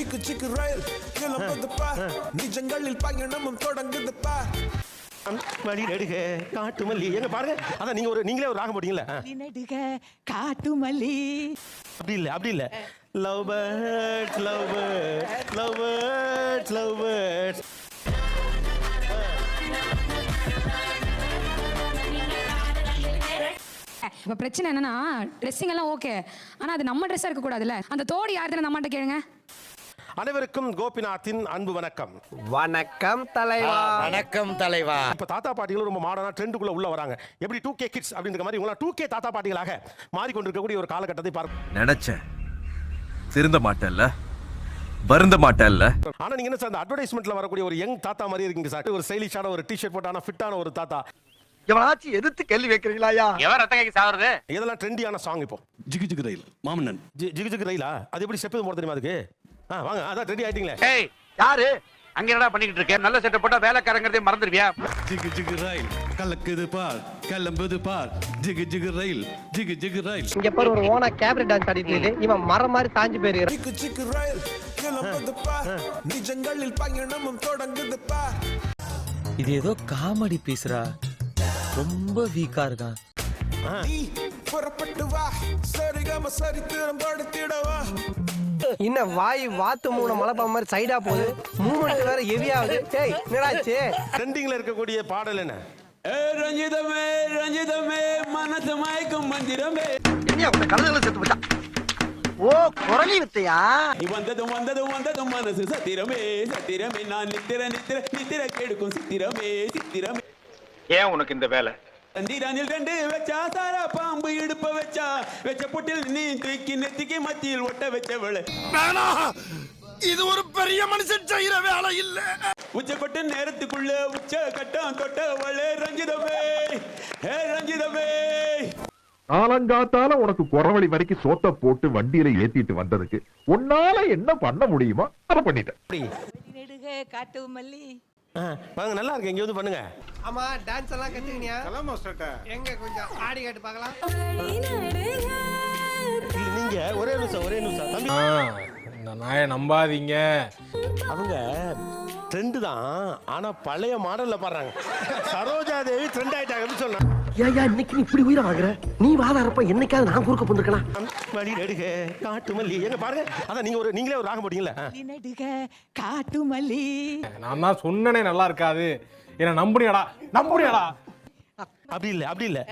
சிக்கு சிக்கு ரயில் கிளம்புது பார் நிஜங்களில் பயணமும் தொடங்குது பார் வழி நடுக காட்டு மல்லி எங்க பாருங்க அதான் நீங்களே ஒரு ராகம் போட்டீங்கல்ல நடுக காட்டு மல்லி அப்படி இல்ல love birds love birds love birds love birds இப்ப பிரச்சனை என்னன்னா ட்ரெஸ்ஸிங் எல்லாம் ஓகே ஆனா அது நம்ம ட்ரெஸ்ஸா இருக்க கூடாதுல்ல அந்த தோடு யாருன்னு நம்மகிட்ட கேளுங்க. அனைவருக்கும் கோபிநாத்தின் அன்பு வணக்கம். வணக்கம் தலைவா. வணக்கம் தலைவா. இப்ப தாத்தா பாட்டிகள் ரொம்ப மாடர்னா ட்ரெண்டுக்குள்ள உள்ள வராங்க. எப்படி 2K கிட்ஸ் அப்படின்ற மாதிரி இவங்க 2K தாத்தா பாட்டிகளாக மாறிக்கொண்டிருக்கக்கூடிய ஒரு காலகட்டத்தை பார்க்க நினைச்சேன். திருந்த மாட்டேன்ல, வருந்த மாட்டேன்ல. ஆனா நீங்க என்ன சார் அந்த அட்வர்டைஸ்மெண்ட்ல வரக்கூடிய ஒரு யங் தாத்தா மாதிரி இருக்கீங்க சார். ஒரு ஸ்டைலிஷான ஒரு டி-ஷர்ட் போட்டான ஃபிட்டான ஒரு தாத்தா. எவனாச்சும் எதிர்த்து கேள்வி வைக்கிறீங்களாயா? எவன் ரத்த கேக்கு சாவறது? இதெல்லாம் ட்ரெண்டியான சாங் இப்போ. ஜிகு ஜிகு ரயில் மாமன்னன். ஜிகு ஜிகு ரயிலா? அது எப்படி ஸ்டெப் போட தெரியுமா அதுக்கு? வாங்க அதான் ரெடி ஆயிட்டீங்களே. ஏய் யாரு அங்க என்னடா பண்ணிட்டு இருக்க? நல்ல செட்டப் போட்டா வேலைக்காரங்கறதே மறந்துடுவியா? ஜிகு ஜிகு ரயில் கலக்குது பார் கிளம்புது பார் ஜிகு ஜிகு ரயில் ஜிகு ஜிகு ரயில். இங்க பாரு ஒரு ஓனா கேப்ரி டான்ஸ் ஆடிட்டு இருக்கு. இவன் மரம் மாதிரி தாஞ்சு போயிருக்கான். சிக்கு சிக்கு ரயில் கிளம்புது பார் நிஜங்களில் பயணமும் தொடங்குது பார். இது ஏதோ காமெடி பீஸ்ரா, ரொம்ப வீக்கா இருக்கான். நீ புறப்பட்டு வா சரிகம சரித்திரம் படுத்திடவா. இன்னும் வாய் வாத்து மூணு மலைப்பா மாதிரி சைடா போகுது. மூமெண்ட் வேற ஹெவியாகுது. டேய் என்னடாச்சு? ட்ரெண்டிங்ல இருக்கக்கூடிய பாடல் என்ன? ரஞ்சிதமே ரஞ்சிதமே மனசு மயக்கும் மந்திரமே. என்ன உங்க கலதுல செத்து போச்சா? ஓ குரலி வித்தையா? வந்ததும் வந்ததும் வந்ததும் மனசு சத்திரமே சத்திரமே நான் நித்திர நித்திர நித்திர கெடுக்கும் சித்திரமே சித்திரமே. ஏன் உனக்கு இந்த வேலை? தந்திரானில் ரெண்டு வச்சா சாரா பாம்பு இடுப்ப வச்சா வச்ச புட்டில் நீ தூக்கி நெத்திக்கு மத்தியில் ஒட்ட வச்ச வேலை. இது ஒரு பெரிய மனுஷன் செய்யற வேலை இல்ல. உச்சப்பட்ட நேரத்துக்குள்ள உச்ச கட்டம் தொட்ட வளே ரஞ்சிதமே ஹே ரஞ்சிதமே. காலங்காத்தால உனக்கு குறவழி வரைக்கும் சோத்த போட்டு வண்டியில ஏத்திட்டு வந்ததுக்கு உன்னால என்ன பண்ண முடியுமோ அதை பண்ணிட்டேன். நடுக காட்டு மல்லி. வாங்க நல்லா இருக்கு, இங்க வந்து பண்ணுங்க. ஆமா டான்ஸ் எல்லாம் கத்துக்கினியா? எங்க கொஞ்சம் ஆடி காட்டு பார்க்கலாம். நீங்க ஒரே நிமிஷம் தம்பி. இந்த நாயை நம்பாதீங்க. அவங்க ட்ரெண்ட் தான், ஆனா பழைய மாடல்ல பாடுறாங்க. சரோஜா தேவி ட்ரெண்ட் ஆயிட்டாங்கன்னு சொன்னா. ஏயா இன்னைக்கு நீ இப்படி உயிரை வாங்குற? நீ வாதாரப்ப என்னைக்காவது நான் குறுக்க பண்ணிருக்கலாம். வழி நடுக காட்டு மல்லி எங்க பாருங்க அதான் நீங்களே ஒரு ராகம் போட்டீங்கல்ல. நடுக காட்டு மல்லி. நான் தான் சொன்னனே நல்லா இருக்காது. என்ன நம்புறியாடா? அப்படி இல்ல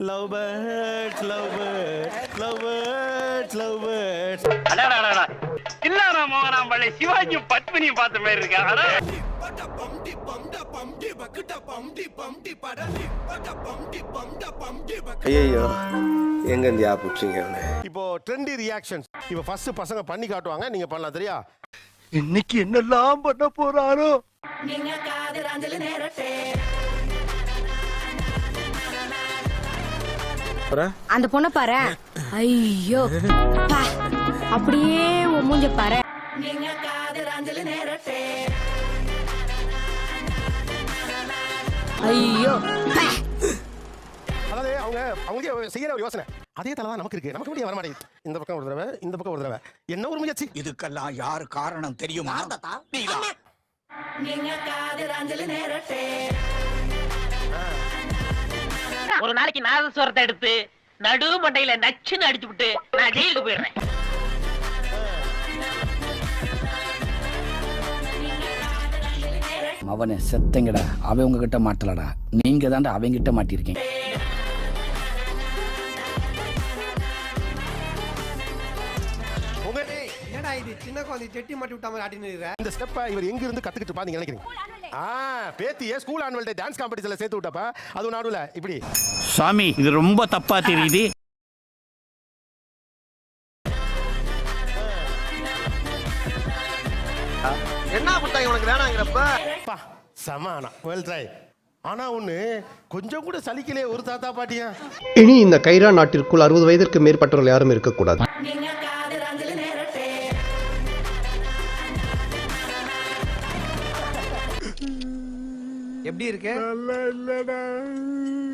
love birds love birds love birds love birds. அடடடடா. இல்லடா மோகனாம் பள்ளி சிவாஜியும் பத்மினியும் பார்த்த மாதிரி இருக்கா? அட ஐயோ எங்க இந்தியா புடிச்சீங்க? இப்போ ட்ரெண்டி ரியாக்ஷன்ஸ் இப்போ ஃபர்ஸ்ட் பசங்க பண்ணி காட்டுவாங்க, நீங்க பண்ணலாம். சரியா? இன்னைக்கு என்னெல்லாம் பண்ண போறாரோ? அந்த பொண்ணை பாரு. ஐயோ அப்படியே உன் மூஞ்ச பாரு. ஐயோ அதாவது அவங்க செய்யற ஒரு யோசனை அதே தலை தான் நமக்கு இருக்கு. நமக்கு முடிய வர மாட்டேங்குது. இந்த பக்கம் ஒரு தடவை, இந்த பக்கம் ஒரு தடவை. என்ன ஒரு முயற்சி. இதுக்கெல்லாம் யாரு காரணம் தெரியுமா? ஒரு நாளைக்கு நாதஸ்வரத்தை எடுத்து நடு மண்டையில நச்சுன்னு அடிச்சு விட்டு நான் ஜெயிலுக்கு போயிடுறேன். அவனை செத்தங்கடா, அவன் உங்ககிட்ட மாட்டலடா, நீங்க தாண்டா அவங்கிட்ட மாட்டிருக்கீங்க. என்னடா இது சின்ன குழந்தை செட்டி மாட்டி விட்ட மாதிரி ஆடினு இருக்க? இந்த ஸ்டெப்பை இவர் எங்க இருந்து கத்துக்கிட்டு பா நீங்க நினைக்கிறீங்க? பேத்தியே ஸ்கூல் ஆனுவல் டே டான்ஸ் காம்படிஷன்ல சேர்த்து விட்டப்ப அது நடுவுல இப்படி. சாமி இது ரொம்ப தப்பா தெரியுது. என்ன கொடுத்தாங்க உனக்கு வேணாங்கிறப்ப? சமானா வெல் ட்ரை. ஆனா ஒண்ணு கொஞ்சம் கூட சலிக்கலையே ஒரு தாத்தா பாட்டியா. இனி இந்த கைரா நாட்டிற்குள் 60 வயதிற்கு மேற்பட்டவர்கள் யாரும் இருக்கக்கூடாது. எப்படி இருக்கு?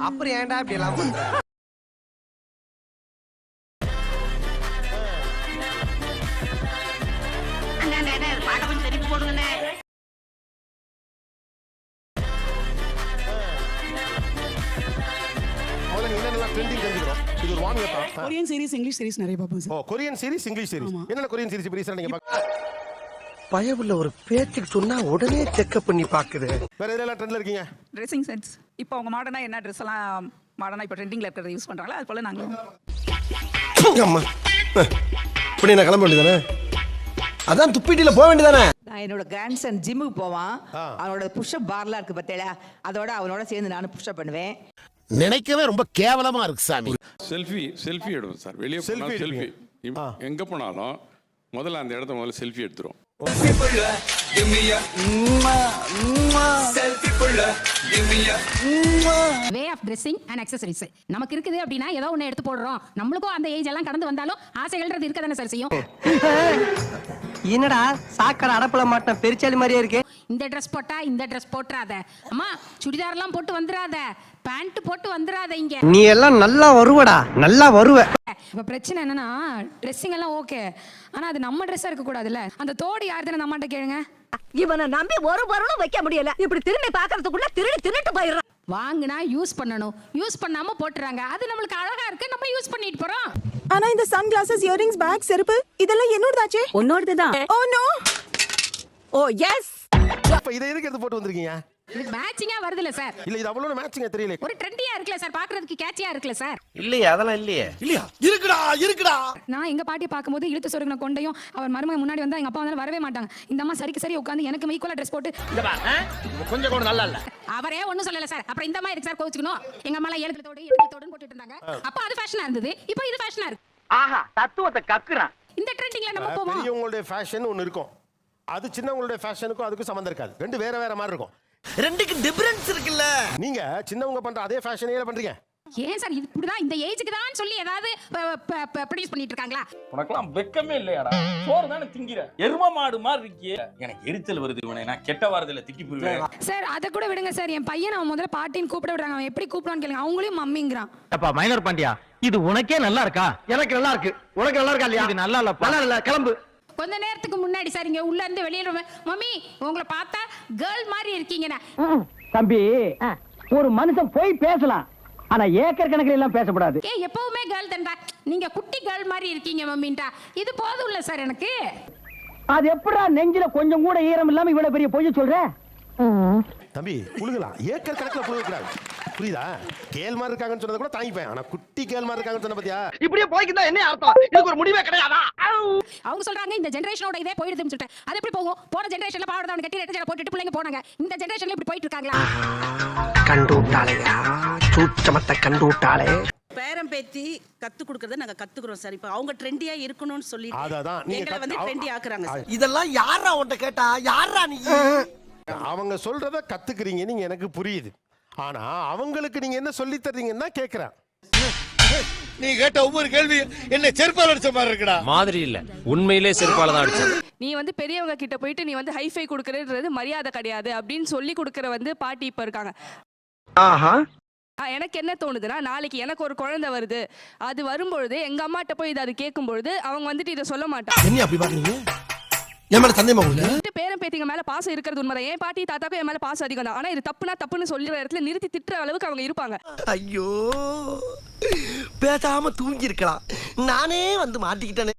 அப்புறம் ஏன்டா இப்படி எல்லாம் பண்ற? போடுங்கண்ணே. முதல்ல நீங்க என்னெல்லாம் ட்ரெண்டிங் தெரிஞ்சுக்கணும். இது ஒரு வாங்க தான். கொரியன் சீரிஸ் இங்கிலீஷ் சீரிஸ் நிறைய பார்ப்போம் சார். ஓ கொரியன் சீரிஸ் இங்கிலீஷ் சீரிஸ். என்னென்ன கொரியன் சீரிஸ் இப்ப ரீசெண்டா நீங்க பாக்க பயவுள்ள ஒரு பேச்சுக்கு சொன்னா உடனே செக்அப் பண்ணி பாக்குது. வேற எதெல்லாம் ட்ரெண்ட்ல இருக்கீங்க? Dressing sense. இப்போ அவங்க மாடர்னா என்ன ட்ரெஸ் எல்லாம் மாடர்னா இப்போ ட்ரெண்டிங்ல இருக்கிறத யூஸ் பண்றாங்களா அது போல நாங்க. அம்மா இப்படி நான் கிளம்ப வேண்டியதானே? அதான் துப்பிட்டில போக வேண்டியதானே? நான் என்னோட கிராண்ட் சன் ஜிம்முக்கு போவான். அவனோட புஷ்அப் பார்லாம் இருக்கு பார்த்தேடா. அதோட அவனோட சேர்ந்து நானும் புஷ்அப் பண்ணுவேன். நினைக்கவே ரொம்ப கேவலமா இருக்கு சாமி. செல்ஃபி எடுவோம் சார். வெளியே போனால் செல்ஃபி. எங்க போனாலும் முதல்ல அந்த இடத்த முதல்ல செல்ஃபி எடுத்துரும். Way of dressing and accessories நமக்கு இருக்குது அப்படின்னா ஏதோ ஒன்று எடுத்து போடுறோம். நம்மளுக்கும் அந்த ஏஜ் எல்லாம் கடந்து வந்தாலும் ஆசைகள்ன்றது இருக்க தானே சார் செய்யும். என்னடா சாக்கடை அடப்பல மாட்டேன் பெருச்சாலி மாதிரியே இருக்கு. இந்த ட்ரெஸ் போட்டா இந்த ட்ரெஸ் போட்டுறாத, அம்மா சுடிதார்லாம் போட்டு வந்துடாத, பேண்ட் போட்டு வந்துடாத. இங்க நீ எல்லாம் நல்லா வருவடா, நல்லா வருவ. இப்ப பிரச்சனை என்னன்னா ட்ரெஸ்ஸிங் எல்லாம் ஓகே, ஆனா அது நம்ம ட்ரெஸ்ஸா இருக்க கூடாதுல்ல. அந்த தோடு யார் தானே நம்மகிட்ட கேளுங்க. இவனை நம்பி ஒரு பொருளும் வைக்க முடியல. இப்படி திரும்பி பாக்குறதுக்குள்ள திருட்டு போயிடுறான். வாங்குனா யூஸ் பண்ணணும், யூஸ் பண்ணாம போட்டுறாங்க. அது நம்மளுக்கு அழகா இருக்கு, நம்ம யூஸ் பண்ணிட்டு போறோம். ஆனா இந்த சன் கிளாसेस, இயரிங்ஸ், பேக், செருப்பு இதெல்லாம் என்னோடதாச்சே. உன்னோடதுதான். Oh no. ஓ எஸ். அப்ப இதை எதுக்கு எடுத்து போட்டு வந்திருக்கீங்க? இது மேட்சிங்கா வருதுல சார். இல்ல இது அவ்வளவு மேட்சிங்கா தெரியல. ஒரு ட்ரெண்டியா இருக்குல சார், பாக்குறதுக்கு கேட்சியா இருக்குல சார். இல்லையே அதெல்லாம் இல்லையே. இல்லையா? இருக்குடா. நான் எங்க பாட்டியை பார்க்கும்போது இழுத்து சொருகின கொண்டையும் அவர் மருமகன் முன்னாடி வந்தா எங்க அப்பா வந்து வரவே மாட்டாங்க. இந்த அம்மா சரிக்கு சரி உட்காந்து எனக்கு ஈக்குவலா ட்ரெஸ் போட்டு கொஞ்சம் கூட நல்லா இல்ல. அவரே ஒண்ணும் சொல்லல சார். அப்புறம் இந்த மாதிரி சார் கோச்சுக்கணும். எங்க அம்மா 7 கிலோ தோடு 8 கிலோ தோடுன்னு போட்டுட்டு இருந்தாங்க. அப்ப அது ஃபேஷனா இருந்தது, இப்போ இது ஃபேஷனா இருக்கு. ஆஹா தத்துவத்தை கக்குறான். இந்த ட்ரெண்டிங்ல நம்ம போவோம். பெரியவங்களுடைய ஃபேஷன் ஒன்னு இருக்கும், அது சின்னவங்களுடைய ஃபேஷனுக்கும் அதுக்கும் சம்பந்தம் இருக்காது. ரெண்டு வேற வேற மாதிரி இருக்கும். ரெண்டுக்கு டிஃபரன்ஸ் இருக்குல்ல. நீங்க சின்னவங்க பண்ற அதே ஃபேஷனே பண்றீங்க. ஏன் சார் இது இப்படிதான் இந்த ஏஜுக்கு தான் சொல்லி ஏதாவது ப்ரொடியூஸ் பண்ணிட்டு இருக்காங்களா? உனக்கெல்லாம் வெக்கமே இல்லையாடா? சோறு தானே திங்கிற, எரும மாடு மாதிரி இருக்கியே. எனக்கு எரிச்சல் வருது இவனை, நான் கெட்ட வாரத்துல திக்கி போயிடுவேன். சார் அதை கூட விடுங்க சார். என் பையன் அவன் முதல்ல பாட்டின்னு கூப்பிட விடுறாங்க. அவன் எப்படி கூப்பிடுவான்னு கேளுங்க. அவங்களையும் மம்மிங்கிறான். அப்பா மைனர் பாண்டியா, இது உனக்கே நல்லா இருக்கா? எனக்கு நல்லா இருக்கு. உனக்கு நல்லா இருக்கா இல்லையா? இது நல்லா இல்ல. நல்லா இல்ல, கிளம்பு. கொஞ்ச நேரத்துக்கு முன்னாடி சார் இங்க உள்ள இருந்து வெளியில மம்மி உங்களை பார்த்தா கேர்ள் மாதிரி இருக்கீங்கண்ணா. தம்பி, ஒரு மனுஷன் போய் பேசலாம், ஆனா ஏக்கர் கணக்கில் எல்லாம் பேசக்கூடாது. எப்பவுமே கேர்ள் தண்டா, நீங்க குட்டி கேர்ள் மாதிரி இருக்கீங்க மம்மின்டா. இது போதும் இல்ல சார் எனக்கு. அது எப்படா நெஞ்சில கொஞ்சம் கூட ஈரம் இல்லாம இவ்வளவு பெரிய பொய் சொல்ற? தம்பி புழுகலாம், ஏக்கர் கணக்குல புழுகக்கூடாது, புரியுதா? கேள் மாதிரி இருக்காங்கன்னு சொன்னதை கூட தாங்கிப்பேன், ஆனா குட்டி கேள் மாதிரி இருக்காங்கன்னு சொன்ன பாத்தியா? இப்படியே போய்க்குதா என்ன அர்த்தம்? இதுக்கு ஒரு முடிவே கிடையாதா? அவங்க சொல்றாங்க இந்த ஜெனரேஷனோட இதே போயிடுதுன்னு சொல்லிட்டு. அது எப்படி போகும்? போன ஜெனரேஷன்ல பாவாடை தான் கட்டி ரெட்டை ஜடை போட்டுட்டு பிள்ளைங்க போனாங்க. இந்த ஜெனரேஷன்ல இப்படி போயிட்டு இருக்காங்களா? கண்டுட்டாளையா, சூச்சமத்தை கண்டுட்டாளே. பேரம் பேத்தி கத்து கொடுக்கறத நாங்க கத்துக்குறோம் சார். இப்போ அவங்க ட்ரெண்டியா இருக்கணும்னு சொல்லி அதான் எங்களை வந்து ட்ரெண்டி ஆக்குறாங்க சார். இதெல்லாம் யாரா உன்கிட்ட கேட்டா? யாரா நீ? அவங்க சொல்றத கத்துக்கிறீங்க நீங்க, எனக்கு புரியுது. ஆனா அவங்களுக்கு நீங்க என்ன சொல்லி தர்றீங்கன்னு தான் கேக்குறேன். நீ கேட்ட ஒவ்வொரு கேள்வி என்ன செருப்பால அடிச்ச மாதிரி இருக்குடா. மாதிரி இல்ல, உண்மையிலே செருப்பால தான் அடிச்சேன். நீ வந்து பெரியவங்க கிட்ட போயிட்டு நீ வந்து ஹைஃபை கொடுக்கறது மரியாதை கிடையாது அப்படின்னு சொல்லி கொடுக்கற வந்து பாட்டி இப்ப இருக்காங்க. ஆஹா. எனக்கு என்ன தோணுதுன்னா, நாளைக்கு எனக்கு ஒரு குழந்தை வருது, அது வரும்பொழுது எங்க அம்மாட்ட போய் இதை அது கேட்கும்பொழுது அவங்க வந்துட்டு இதை சொல்ல மாட்டாங்க. என்ன அப்படி பாக்குறீங்க? என் மேல சந்தேகமா உங்களுக்கு? பேரம் பேத்திங்க மேல பாசம் இருக்கிறது உண்மைதான். என் பாட்டி தாத்தாக்கும் என் மேல பாசம் அதிகம் தான். ஆனா இது தப்புனா தப்புன்னு சொல்லிற இடத்துல நிறுத்தி திட்டுற அளவுக்கு அவங்க இருப்பாங்க. ஐயோ, பேசாம தூங்கி இருக்கலாம், நானே வந்து மாட்டிக்கிட்டேனே.